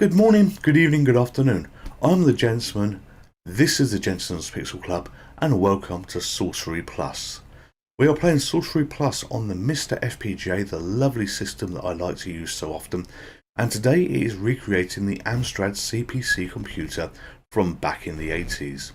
Good morning, good evening, good afternoon. I'm the Gentleman, this is the Gentleman's Pixel Club, and welcome to Sorcery Plus. We are playing Sorcery Plus on the MiSTer FPGA, the lovely system that I like to use so often, and today it is recreating the Amstrad CPC computer from back in the 80s.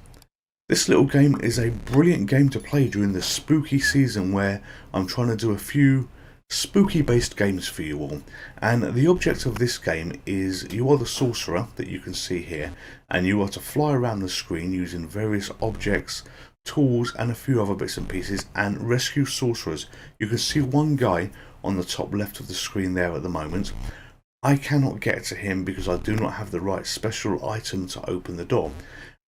This little game is a brilliant game to play during the spooky season where I'm trying to do a few spooky based games for you all, and the object of this game is you are the sorcerer that you can see here, and you are to fly around the screen using various objects, tools and a few other bits and pieces and rescue sorcerers. You can see one guy on the top left of the screen there at the moment. I cannot get to him because I do not have the right special item to open the door,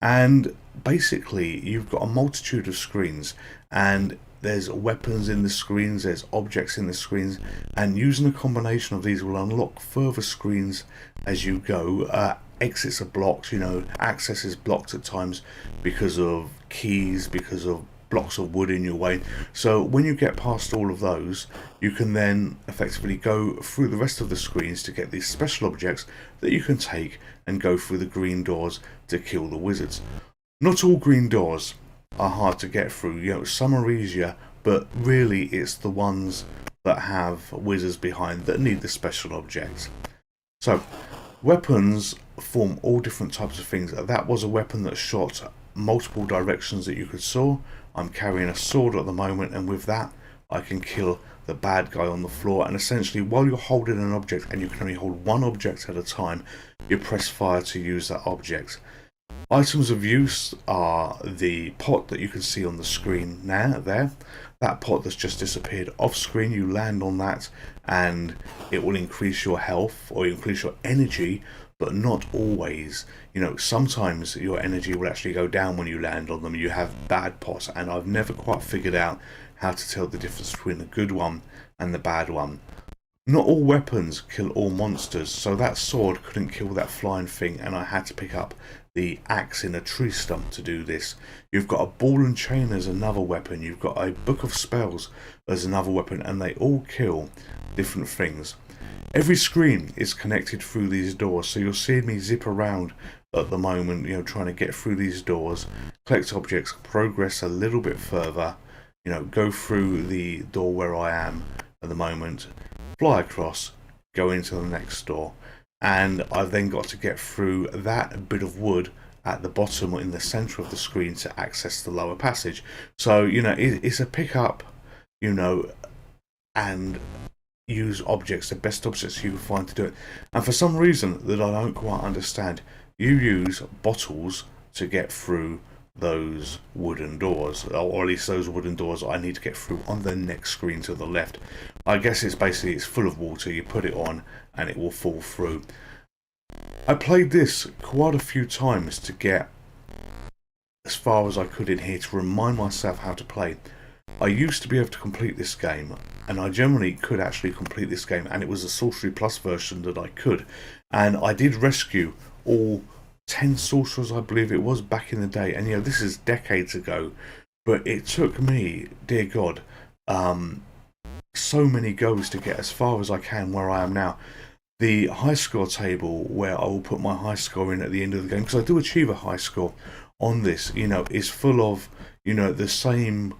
and basically you've got a multitude of screens and there's weapons in the screens, there's objects in the screens, and using a combination of these will unlock further screens as you go. Exits are blocked, access is blocked at times because of keys, because of blocks of wood in your way. So when you get past all of those, you can then effectively go through the rest of the screens to get these special objects that you can take and go through the green doors to kill the wizards. Not all green doors are hard to get through, some are easier, but really it's the ones that have wizards behind that need the special objects. So weapons form all different types of things. That was a weapon that shot multiple directions that you could saw. I'm carrying a sword at the moment, and with that I can kill the bad guy on the floor, and essentially while you're holding an object, and you can only hold one object at a time, you press fire to use that object. Items of use are the pot that you can see on the screen now there. That pot that's just disappeared off screen, you land on that and it will increase your health or increase your energy, but not always. Sometimes your energy will actually go down when you land on them. You have bad pots, and I've never quite figured out how to tell the difference between the good one and the bad one. Not all weapons kill all monsters, so that sword couldn't kill that flying thing, and I had to pick up the axe in a tree stump to do this. You've got a ball and chain as another weapon, you've got a book of spells as another weapon, and they all kill different things. Every screen is connected through these doors, so you'll see me zip around at the moment, trying to get through these doors, collect objects, progress a little bit further, go through the door where I am at the moment, fly across, go into the next door, and I've then got to get through that bit of wood at the bottom or in the center of the screen to access the lower passage. So it's a pick up, and use objects, the best objects you can find to do it. And for some reason that I don't quite understand, you use bottles to get through those wooden doors, or at least those wooden doors I need to get through on the next screen to the left. I guess it's full of water, you put it on and it will fall through. I played this quite a few times to get as far as I could in here to remind myself how to play. I used to be able to complete this game, and I generally could actually complete this game, and it was a Sorcery Plus version that I could, and I did rescue all 10 sorcerers, I believe it was, back in the day. And this is decades ago, but it took me, dear God, so many goes to get as far as I can where I am now. The high score table, where I will put my high score in at the end of the game, because I do achieve a high score on this, is full of the same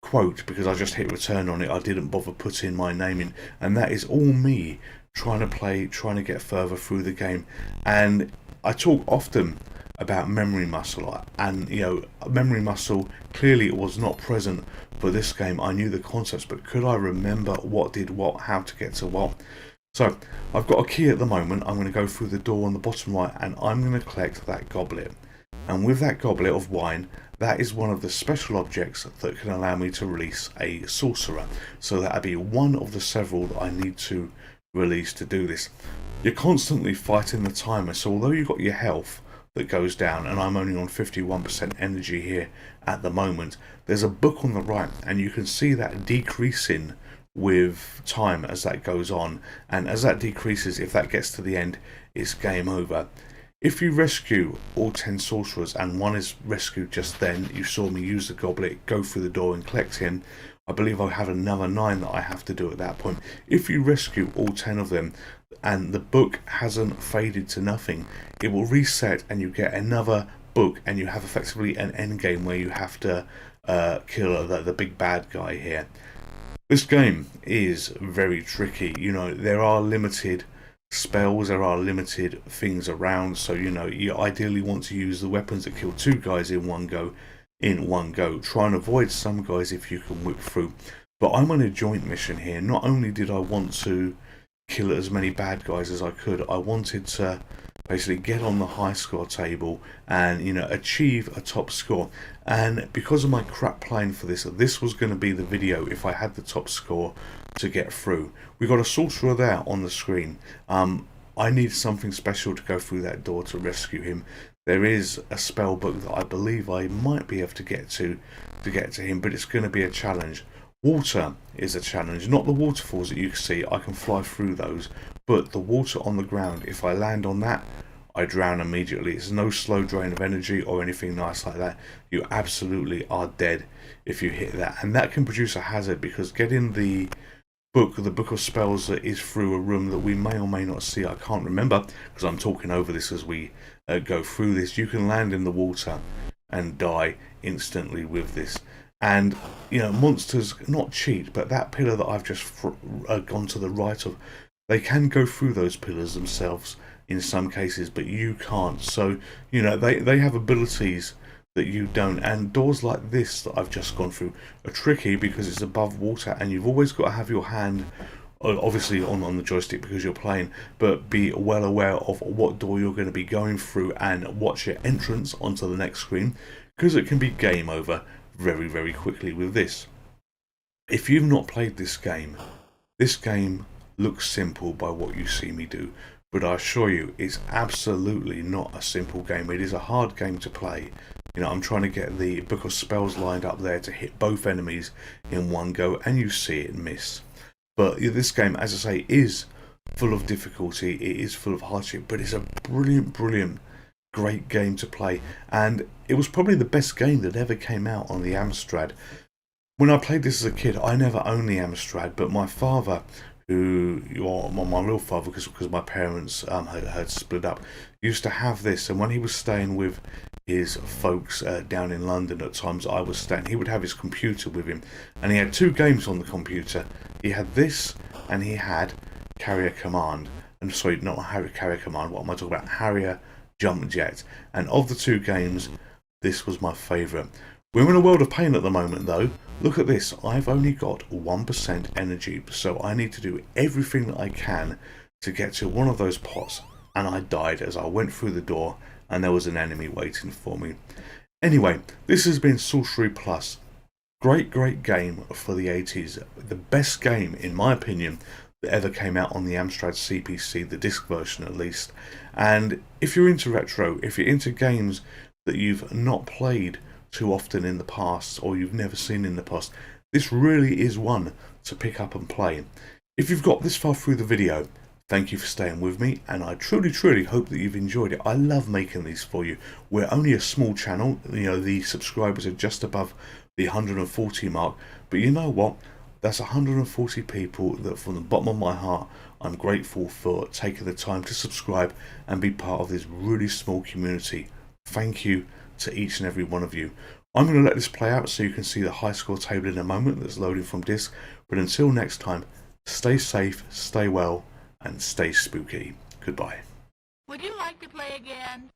quote, because I just hit return on it. I didn't bother putting my name in, and that is all me trying to get further through the game. And I talk often about memory muscle, and memory muscle, clearly it was not present for this game. I knew the concepts, but could I remember what did what, how to get to what? So I've got a key at the moment. I'm going to go through the door on the bottom right, and I'm going to collect that goblet, and with that goblet of wine, that is one of the special objects that can allow me to release a sorcerer. So that'll be one of the several that I need to release to do this. You're constantly fighting the timer, so although you've got your health that goes down, and I'm only on 51% energy here at the moment, there's a book on the right, and you can see that decreasing with time as that goes on, and as that decreases, if that gets to the end, it's game over. If you rescue all 10 sorcerers and one is rescued just then, you saw me use the goblet, go through the door and collect him. I believe I have another 9 that I have to do at that point. If you rescue all 10 of them and the book hasn't faded to nothing, it will reset and you get another book, and you have effectively an end game where you have to kill the big bad guy here. This game is very tricky. You know, there are limited spells, there are limited things around, so you know, you ideally want to use the weapons that kill 2 guys in one go. Try and avoid some guys if you can whip through. But I'm on a joint mission here. Not only did I want to kill as many bad guys as I could, I wanted to basically get on the high score table and, you know, achieve a top score. And because of my crap playing for this was going to be the video if I had the top score to get through. We got a sorcerer there on the screen. I need something special to go through that door to rescue him. There is a spell book that I believe I might be able to get to him, but it's going to be a challenge. Water is a challenge, not the waterfalls that you can see. I can fly through those, but the water on the ground, if I land on that, I drown immediately. It's no slow drain of energy or anything nice like that. You absolutely are dead if you hit that, and that can produce a hazard, because getting the book of spells that is through a room that we may or may not see, I can't remember because I'm talking over this as we go through this. You can land in the water and die instantly with this. And, you know, monsters not cheat, but that pillar that I've just gone to the right of, they can go through those pillars themselves in some cases, but you can't. So, you know, they have abilities that you don't. And doors like this that I've just gone through are tricky because it's above water, and you've always got to have your hand obviously on the joystick because you're playing, but be well aware of what door you're going to be going through and watch your entrance onto the next screen, because it can be game over very, very quickly with this. If you've not played this game looks simple by what you see me do, but I assure you it's absolutely not a simple game. It is a hard game to play. You know, I'm trying to get the book of spells lined up there to hit both enemies in one go, and you see it miss. But this game, as I say, is full of difficulty, it is full of hardship, but it's a brilliant great game to play, and it was probably the best game that ever came out on the Amstrad. When I played this as a kid, I never owned the Amstrad, but my father, my real father, because my parents had split up, used to have this, and when he was staying with his folks down in London at times I was staying, he would have his computer with him, and he had 2 games on the computer. He had this, and he had Carrier Command. And sorry, not Carrier Command, what am I talking about? Harrier Jump Jet. And of the 2 games, this was my favourite. We're in a world of pain at the moment though. Look at this, I've only got 1% energy, so I need to do everything that I can to get to one of those pots, and I died as I went through the door and there was an enemy waiting for me. Anyway, this has been Sorcery Plus. Great game for the 80s. The best game, in my opinion, that ever came out on the Amstrad CPC, the disc version at least. And if you're into retro, if you're into games that you've not played too often in the past, or you've never seen in the past, this really is one to pick up and play. If you've got this far through the video, thank you for staying with me, and I truly hope that you've enjoyed it. I love making these for you. We're only a small channel, you know, the subscribers are just above the 140 mark, but you know what? That's 140 people that from the bottom of my heart I'm grateful for taking the time to subscribe and be part of this really small community. Thank you to each and every one of you. I'm going to let this play out so you can see the high score table in a moment that's loading from disk, but until next time, stay safe, stay well, and stay spooky. Goodbye. Would you like to play again?